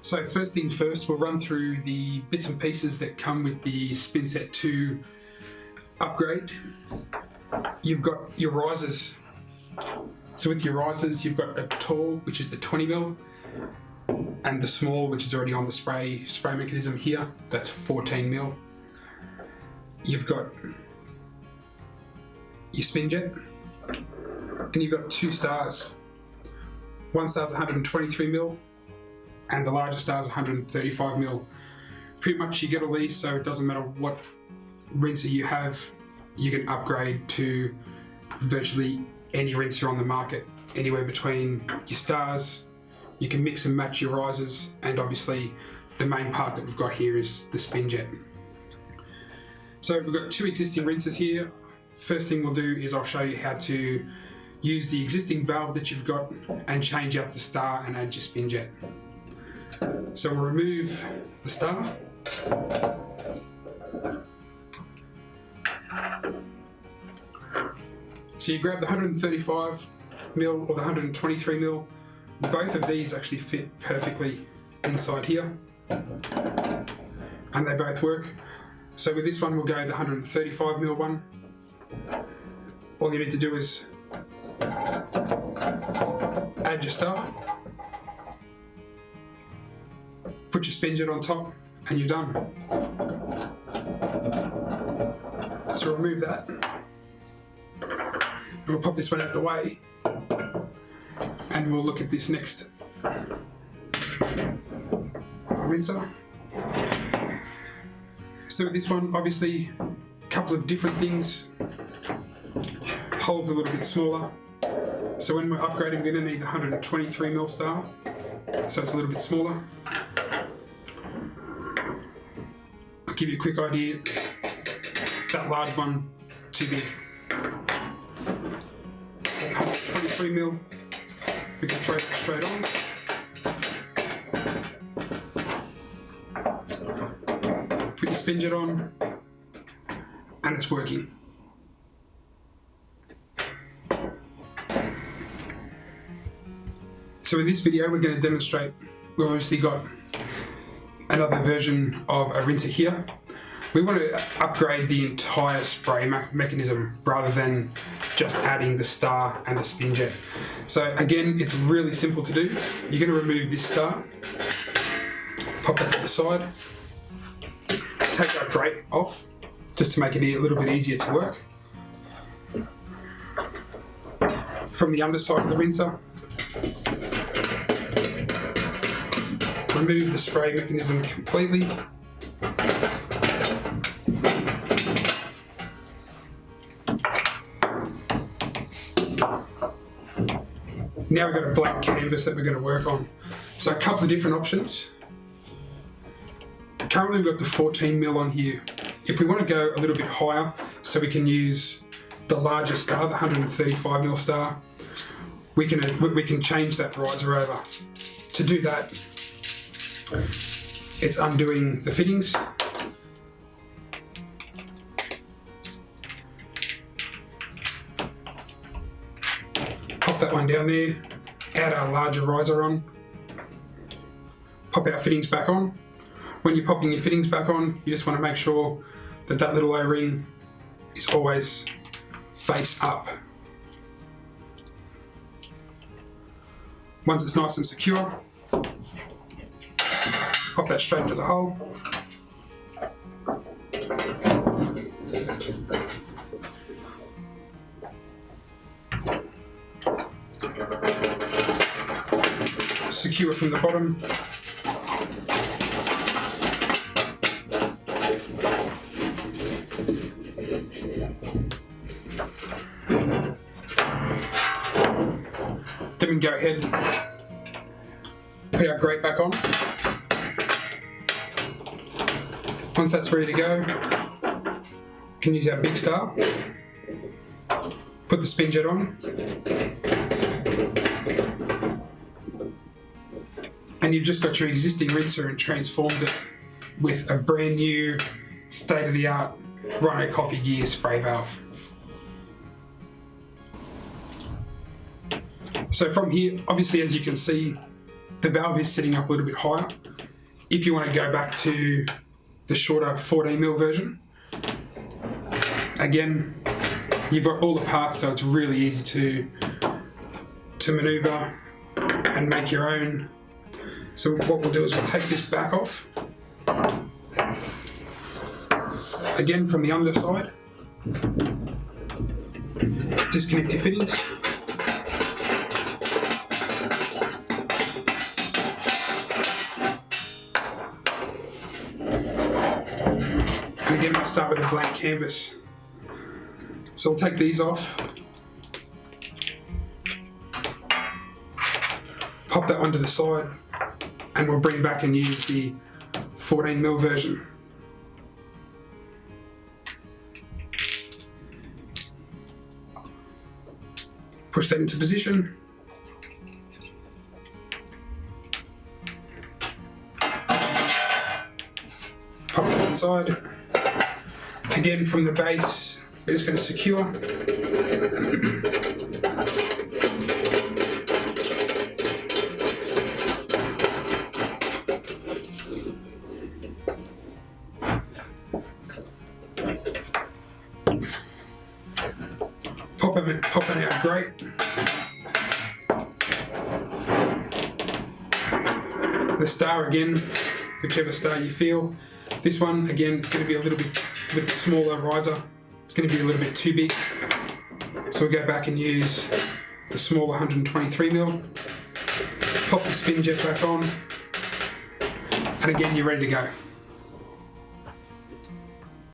So first thing first, we'll run through the bits and pieces that come with the SPINSET2 upgrade. You've got your risers. So with your risers, you've got a tall, which is the 20mm, and the small, which is already on the spray mechanism here, that's 14mm. You've got your Spinjet, and you've got two stars. One star's 123mm, and the larger star's 135mm. Pretty much you get all these, so it doesn't matter what rinser you have, you can upgrade to virtually any rinser on the market, anywhere between your stars. You can mix and match your risers, and obviously the main part that we've got here is the Spinjet. So we've got two existing rinsers here. First thing we'll do is I'll show you how to use the existing valve that you've got and change out the star and add your Spinjet. So we'll remove the star. So you grab the 135mm or the 123mm. Both of these actually fit perfectly inside here, and they both work. So with this one, we'll go the 135mm one. All you need to do is add your star, put your Spinjet on top, and you're done. So remove that. And we'll pop this one out the way, and we'll look at this next rinser. So with this one, obviously, a couple of different things. Hole's a little bit smaller. So when we're upgrading, we're going to need the 123mm star. So it's a little bit smaller. I'll give you a quick idea. That large one, too big. 123mm, we can throw that straight on. Put your Spinjet on, and it's working. So in this video, we're going to demonstrate, we've obviously got another version of a rinser here. We want to upgrade the entire spray mechanism rather than just adding the star and the Spinjet. So again, it's really simple to do. You're going to remove this star, pop that to the side, take that grate off just to make it a little bit easier to work. From the underside of the rinser, remove the spray mechanism completely. Now we've got a blank canvas that we're going to work on. So a couple of different options. Currently we've got the 14mm on here. If we want to go a little bit higher, so we can use the larger star, the 135mm star, we can change that riser over. To do that, it's undoing the fittings. Pop that one down there, add our larger riser on, pop our fittings back on. When you're popping your fittings back on, you just want to make sure that that little O-ring is always face up. Once it's nice and secure, pop that straight into the hole. Secure from the bottom. Then we can go ahead, put our grate back on. Once that's ready to go, we can use our big star, put the Spinjet on, and you've just got your existing rinser and transformed it with a brand new state-of-the-art Rhino coffee gear spray valve. So from here, obviously as you can see, the valve is sitting up a little bit higher. If you want to go back to the shorter 14mm version, again, you've got all the parts, so it's really easy to maneuver and make your own. So what we'll do is we'll take this back off. Again, from the underside, disconnect your fittings. And again, we'll start with a blank canvas. So we'll take these off, pop that one to the side, and we'll bring back and use the 14mm version. Push that into position. Pop it inside. Again, from the base, we're just going to secure. Popping out great. The star again, whichever star you feel. This one again, it's going to be a little bit, with the smaller riser, it's going to be a little bit too big. So we'll go back and use the smaller 123mm. Pop the Spinjet back on, and again you're ready to go.